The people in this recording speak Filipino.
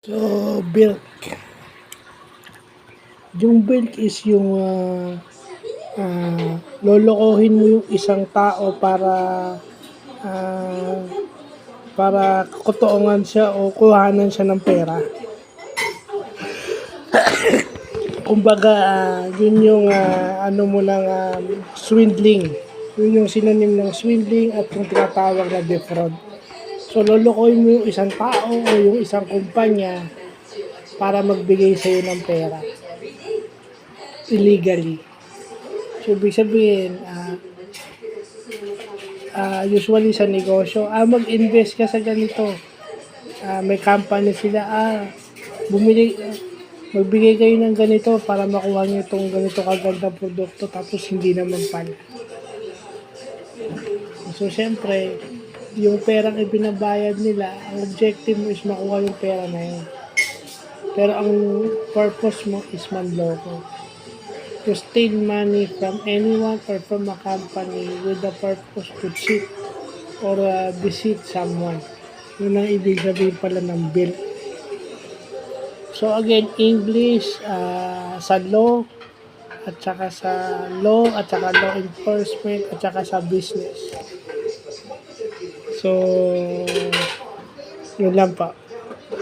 So, bilk. Yung bilk is yung lolokohin mo yung isang tao ah, para kutoongan siya o kuhanan siya ng pera. Kumbaga, yun yung ano mo ng swindling. Yun yung synonym ng swindling at yung tinatawag na defraud. So, lolokohin mo yung isang tao o yung isang kumpanya para magbigay sa'yo ng pera illegally. So, ibig sabihin, usually sa negosyo, mag-invest ka sa ganito. May company sila, bumili, magbigay kayo ng ganito para makuha nyo itong ganito kagandang produkto tapos hindi naman pala. So, syempre, yung perang ibinabayad nila, ang objective mo is makuha yung pera na yun. Pero ang purpose mo is manloko. To steal money from anyone or from a company with the purpose to cheat or deceive someone. Yun ang ibig sabihin pala ng bill. So again, English sa law at saka sa law at saka law enforcement at saka sa business. So, yun lang pa.